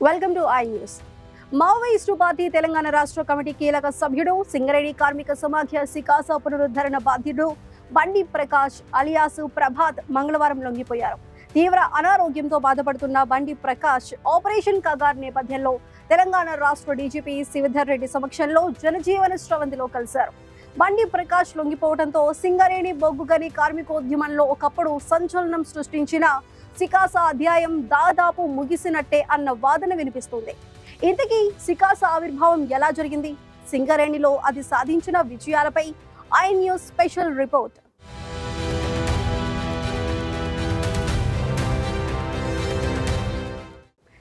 Welcome to I news. Maoist party Telangana రాష్ట్ర committee కీలక సభ్యుడు సింగరేణి కార్మిక సమాఖ్య సికాసా పునరుద్ధరణ బాధ్యుడు బండి ప్రకాష్ అలియాస్ ప్రభాత్ మంగళవారం లొంగిపోయారు. తీవ్ర అనారోగ్యంతో బాధపడుతున్న బండి ప్రకాష్ ఆపరేషన్ కగార్ నేపథ్యంలో తెలంగాణ రాష్ట్ర డీజీపీ శివధర్ రెడ్డి సమక్షంలో జనజీవన స్రవంతిలో కలిశారు. బండి ప్రకాష్ లొంగిపోవడంతో సింగరేణి బొగ్గుగని కార్మికోద్యమంలో ఒకప్పుడు సంచలనం సృష్టించిన సికాసా అధ్యాయం దాదాపు ముగిసినట్టే అన్న వాదన వినిపిస్తుంది. ఇంతకీ సికాసా ఆవిర్భావం ఎలా జరిగింది? సింగరేణిలో అది సాధించిన విజయాలపై ఐ న్యూస్ స్పెషల్ రిపోర్ట్.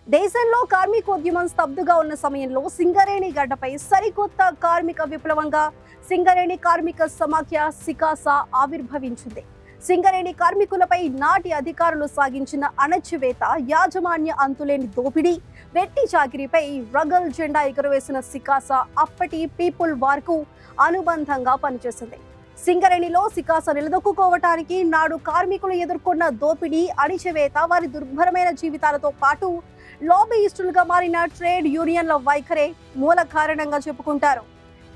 దేశంలో కార్మికోద్యమం స్తబ్దుగా ఉన్న సమయంలో సింగరేణి గడ్డపై సరికొత్త కార్మిక విప్లవంగా సింగరేణి కార్మిక సమాఖ్య సికాసా ఆవిర్భవించింది. సింగరేణి కార్మికులపై నాటి అధికారులు సాగించిన అణచివేత, యాజమాన్య అంతులేని దోపిడీ, వెట్టి చాకిరీపై రగల్ జెండా ఎగురవేసిన సికాసా అప్పటి పీపుల్ వార్ కు అనుబంధంగా పనిచేసింది. సింగరేణిలో సికాసా నిలదొక్కుకోవటానికి నాడు కార్మికులు ఎదుర్కొన్న దోపిడీ, అణిచివేత, వారి దుర్భరమైన జీవితాలతో పాటు లాబీయిస్టులుగా మారిన ట్రేడ్ యూనియన్ల వైఖరే మూల కారణంగా చెప్పుకుంటారు.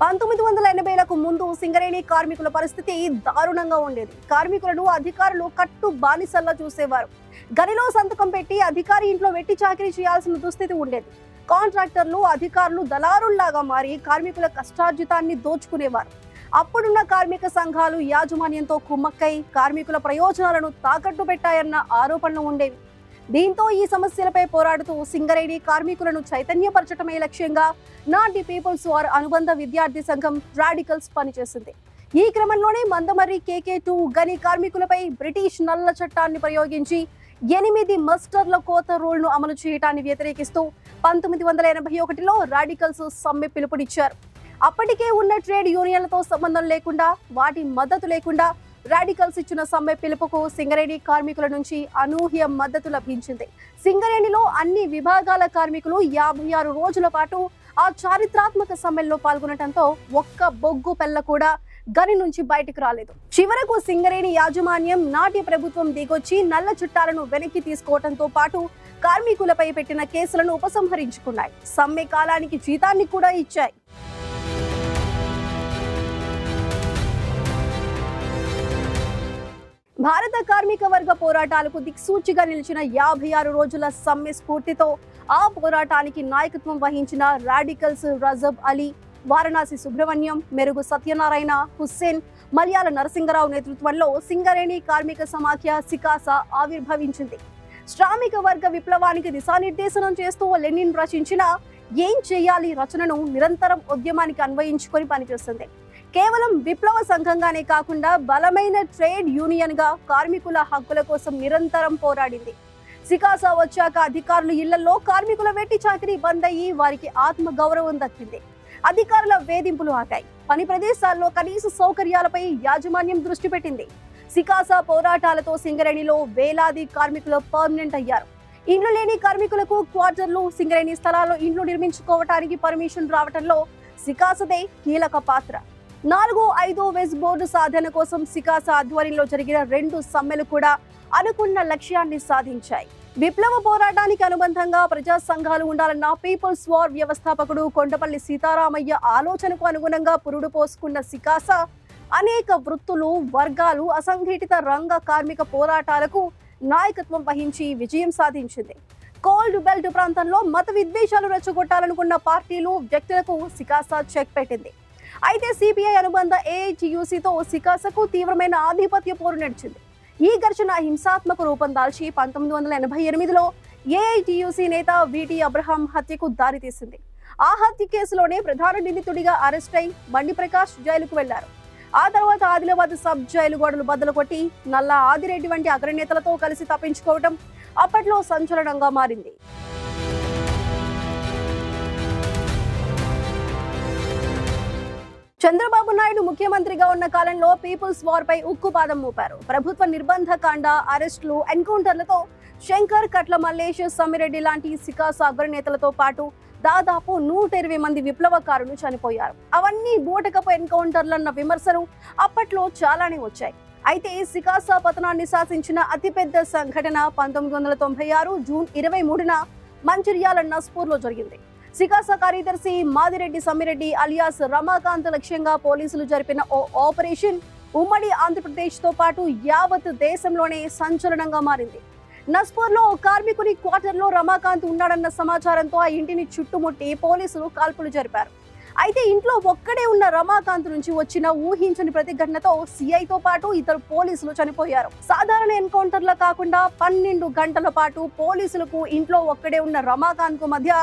1980లకు ముందు సింగరేణి కార్మికుల పరిస్థితి దారుణంగా ఉండేది. కార్మికులను అధికారులు కట్టు బానిసల్లా చూసేవారు. గనిలో సంతకం పెట్టి అధికారి ఇంట్లో వెట్టి చాకిరీ చేయాల్సిన దుస్థితి ఉండేది. కాంట్రాక్టర్లు, అధికారులు దళారుల్లాగా మారి కార్మికుల కష్టార్జితాన్ని దోచుకునేవారు. అప్పుడున్న కార్మిక సంఘాలు యాజమాన్యంతో కుమ్మక్కై కార్మికుల ప్రయోజనాలను తాకట్టు పెట్టాయన్న ఆరోపణలు ఉండేవి. దీంతో ఈ సమస్యలపై పోరాడుతూ సింగరేణి కార్మికులను చైతన్యపరచడమే లక్ష్యంగా నాటి పీపుల్స్ వార్ అనుబంధ విద్యార్థి సంఘం రాడికల్స్ పనిచేసింది. ఈ క్రమంలోనే మందమర్రి KK2 గని కార్మికులపై బ్రిటిష్ నల్ల చట్టాన్ని ప్రయోగించి 8 మస్టర్ల కోత రూల్ను అమలు చేయడాన్ని వ్యతిరేకిస్తూ 1981లో రాడికల్స్ సమ్మె పిలుపునిచ్చారు. అప్పటికే ఉన్న ట్రేడ్ యూనియన్లతో సంబంధం లేకుండా, వాటి మద్దతు లేకుండా రాడికల్స్ ఇచ్చిన సమ్మె పిలుపుకు సింగరేణి కార్మికుల నుంచి అనూహ్య మద్దతు లభించింది. సింగరేణిలో అన్ని విభాగాల కార్మికులు 56 రోజుల పాటు ఆ చారిత్రాత్మక సమ్మెల్లో పాల్గొనడంతో ఒక్క బొగ్గు పెల్ల కూడా గని నుంచి బయటకు రాలేదు. చివరకు సింగరేణి యాజమాన్యం, నాటి ప్రభుత్వం దిగొచ్చి నల్ల చట్టాలను వెనక్కి తీసుకోవడంతో పాటు కార్మికులపై పెట్టిన కేసులను ఉపసంహరించుకున్నాయి. సమ్మె కాలానికి జీతాన్ని కూడా ఇచ్చాయి. భారత కార్మిక వర్గ పోరాటాలకు దిక్సూచిగా నిలిచిన 56 రోజుల సమ్మె స్ఫూర్తితో ఆ పోరాటానికి నాయకత్వం వహించిన రాడికల్స్ రజబ్ అలీ, వారణాసి సుబ్రహ్మణ్యం, మెరుగు సత్యనారాయణ, హుస్సేన్, మల్యాల నరసింగరావు నేతృత్వంలో సింగరేణి కార్మిక సమాఖ్య సికాసా ఆవిర్భవించింది. శ్రామిక వర్గ విప్లవానికి దిశానిర్దేశనం చేస్తూ లెనిన్ రచించిన ఏం చేయాలి రచనను నిరంతరం ఉద్యమానికి అన్వయించుకొని పనిచేస్తుంది. కేవలం విప్లవ సంఘంగానే కాకుండా బలమైన ట్రేడ్ యూనియన్ గా కార్మికుల హక్కుల కోసం నిరంతరం పోరాడింది. సికాసా వచ్చాక అధికారుల ఇళ్లలో కార్మికుల వెట్టి చాకిరీ బంద్ అయ్యి వారికి ఆత్మ గౌరవం దక్కింది. అధికారుల వేధింపులు ఆగాయి. పని ప్రదేశాల్లో కనీస సౌకర్యాలపై యాజమాన్యం దృష్టి పెట్టింది. సికాసా పోరాటాలతో సింగరేణిలో వేలాది కార్మికులు పర్మనెంట్ అయ్యారు. ఇండ్లు లేని కార్మికులకు క్వార్టర్లు, సింగరేణి స్థలాల్లో ఇండ్లు నిర్మించుకోవటానికి పర్మిషన్ రావటంలో సికాసాదే కీలక పాత్ర. 4-5 వెజ్ బోర్డు సాధన కోసం సికాసా ఆధ్వర్యంలో జరిగిన 2 సమ్మెలు కూడా అనుకున్న లక్ష్యాన్ని సాధించాయి. విప్లవ పోరాటానికి అనుబంధంగా ప్రజా సంఘాలు ఉండాలన్న పీపుల్స్ వార్ వ్యవస్థాపకుడు కొండపల్లి సీతారామయ్య ఆలోచనకు అనుగుణంగా పురుడు పోసుకున్న సికాసా అనేక వృత్తులు, వర్గాలు, అసంఘటిత రంగ కార్మిక పోరాటాలకు నాయకత్వం వహించి విజయం సాధించింది. కోల్డ్ బెల్ట్ ప్రాంతంలో మత విద్వేషాలు రెచ్చగొట్టాలనుకున్న పార్టీలు, వ్యక్తులకు సికాసా చెక్ పెట్టింది. అయితే సిపిఐ అనుబంధ AITUCతో సికాసాకు తీవ్రమైన ఆధిపత్య పోరు నడిచింది. ఈ ఘర్షణ హింసాత్మక రూపం దాల్చి 1988లో AITUC నేత VT అబ్రహాం హత్యకు దారితీసింది. ఆ హత్య కేసులోనే ప్రధాన నిందితుడిగా అరెస్ట్ అయి బండి ప్రకాష్ జైలుకు వెళ్లారు. ఆ తర్వాత ఆదిలాబాద్ సబ్ జైలు గోడలు బద్దలు కొట్టి నల్లా ఆదిరెడ్డి వంటి అగ్రనేతలతో కలిసి తప్పించుకోవడం అప్పట్లో సంచలనంగా మారింది. చంద్రబాబు నాయుడు ముఖ్యమంత్రిగా ఉన్న కాలంలో పీపుల్స్ వార్ పై ఉక్కుపాదం మోపారు. ప్రభుత్వ నిర్బంధకాండ, అరెస్టులు, ఎన్కౌంటర్లతో శంకర్, కట్ల మల్లేష్, సమ్మిరెడ్డి లాంటి సికాసా అగ్రనేతలతో పాటు దాదాపు 120 మంది విప్లవకారులు చనిపోయారు. అవన్నీ బూటకపు ఎన్కౌంటర్లన్న విమర్శలు అప్పట్లో చాలానే వచ్చాయి. అయితే సికాసా పతనాన్ని శాసించిన అతిపెద్ద సంఘటన 1996 జూన్ 23న మంచిర్యాల నస్పూర్లో జరిగింది. సికాసా కార్యదర్శి మాదిరెడ్డి సమ్మిరెడ్డి అలియాస్ రమాకాంత్ లక్ష్యంగా పోలీసులు జరిపిన ఓ ఆపరేషన్ ఉమ్మడి ఆంధ్రప్రదేశ్తో పాటు యావత్ దేశంలోనే సంచలనంగా మారింది. నస్పూర్లో ఓ కార్మికుని క్వార్టర్లో రమాకాంత్ ఉన్నాడన్న సమాచారంతో ఆ ఇంటిని చుట్టుముట్టి పోలీసులు కాల్పులు జరిపారు. అయితే ఇంట్లో ఒక్కడే ఉన్న రమాకాంత్ నుంచి వచ్చిన ఊహించని ప్రతిఘటనతో సిఐతో పాటు ఇద్దరు పోలీసులు చనిపోయారు. సాధారణ ఎన్కౌంటర్లా కాకుండా 12 గంటల పాటు పోలీసులకు ఇంట్లో ఒక్కడే ఉన్న రమాకాంత్ కు మధ్య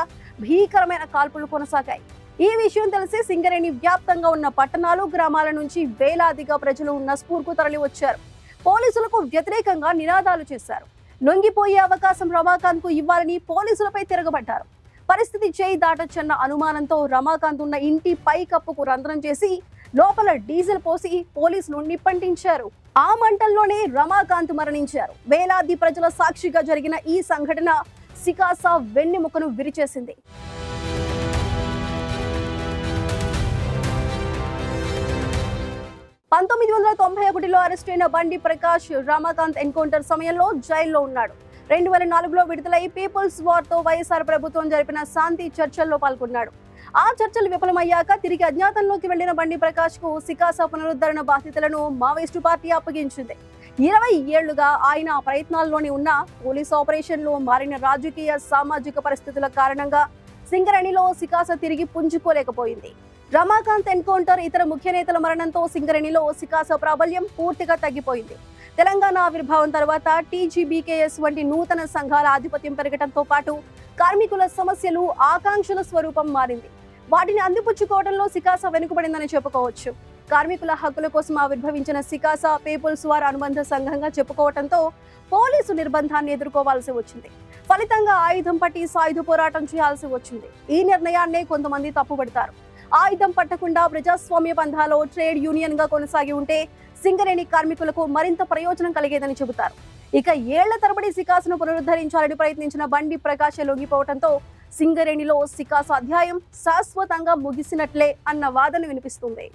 భీకరమైన కాల్పులు కొనసాగాయి. ఈ విషయం తెలిసి సింగరేణి వ్యాప్తంగా ఉన్న పట్టణాలు, గ్రామాల నుంచి వేలాదిగా ప్రజలు నస్పూర్ కు తరలి వచ్చారు. పోలీసులకు వ్యతిరేకంగా నినాదాలు చేశారు. లొంగిపోయే అవకాశం రమాకాంత్ కు ఇవ్వాలని పోలీసులపై తిరగబడ్డారు. పరిస్థితి చేయి దాటొచ్చన్న అనుమానంతో రమాకాంత్ ఉన్న ఇంటి పైకప్పుకు రంధ్రం చేసి లోపల డీజిల్ పోసి పోలీసులు నిప్పంటించారు. ఆ మంటల్లోనే రమాకాంత్ మరణించారు. వేలాది ప్రజల సాక్షిగా జరిగిన ఈ సంఘటన సికాసా వెన్నెముకను విరిచేసింది. పంతొమ్మిది 1991లో అరెస్ట్ అయిన బండి ప్రకాష్ రమాకాంత్ ఎన్కౌంటర్ సమయంలో జైల్లో ఉన్నాడు. 2004లో విడుదలై పీపుల్స్ వార్ తో వైఎస్ఆర్ ప్రభుత్వం జరిపిన శాంతి చర్చల్లో పాల్గొన్నాడు. ఆ చర్చలు విఫలమయ్యాక తిరిగి అజ్ఞాతంలోకి వెళ్లిన బండి ప్రకాష్ కు సికాసా పునరుద్ధరణ బాధ్యతలను మావోయిస్టు పార్టీ అప్పగించింది. 20 ఏళ్లుగా ఆయన ప్రయత్నాల్లోనే ఉన్న పోలీస్ ఆపరేషన్లు, మారిన రాజకీయ సామాజిక పరిస్థితుల కారణంగా సింగరేణిలో సికాసా తిరిగి పుంజుకోలేకపోయింది. రమాకాంత్ ఎన్కౌంటర్, ఇతర ముఖ్య నేతల మరణంతో సింగరేణిలో సికాసా ప్రాబల్యం పూర్తిగా తగ్గిపోయింది. తెలంగాణ ఆవిర్భావం తర్వాత టీజీబీకేఎస్ వంటి నూతన సంఘాల ఆధిపత్యం పెరగడంతో పాటు కార్మికుల సమస్యలు, ఆకాంక్షల స్వరూపం మారింది. వాటిని అందిపుచ్చుకోవడంలో సికాసా వెనుకబడిందని చెప్పుకోవచ్చు. కార్మికుల హక్కుల కోసం ఆవిర్భవించిన సికాసా పీపుల్స్ వార్ అనుబంధ సంఘంగా చెప్పుకోవడంతో పోలీసు నిర్బంధాన్ని ఎదుర్కోవాల్సి వచ్చింది. ఫలితంగా ఆయుధం పట్టి సాయుధ పోరాటం చేయాల్సి వచ్చింది. ఈ నిర్ణయాన్నే కొంతమంది తప్పుపడతారు. ఆయుధం పట్టకుండా ప్రజాస్వామ్య పంథాలో ట్రేడ్ యూనియన్ గా కొనసాగి ఉంటే సింగరేణి కార్మికులకు మరింత ప్రయోజనం కలిగేదని చెబుతారు. ఇక ఏళ్ల తరబడి సికాసాను పునరుద్ధరించాలని ప్రయత్నించిన బండి ప్రకాష్ లొంగిపోవడంతో సింగరేణిలో సికాసా అధ్యాయం శాశ్వతంగా ముగిసినట్లే అన్న వాదన వినిపిస్తుంది.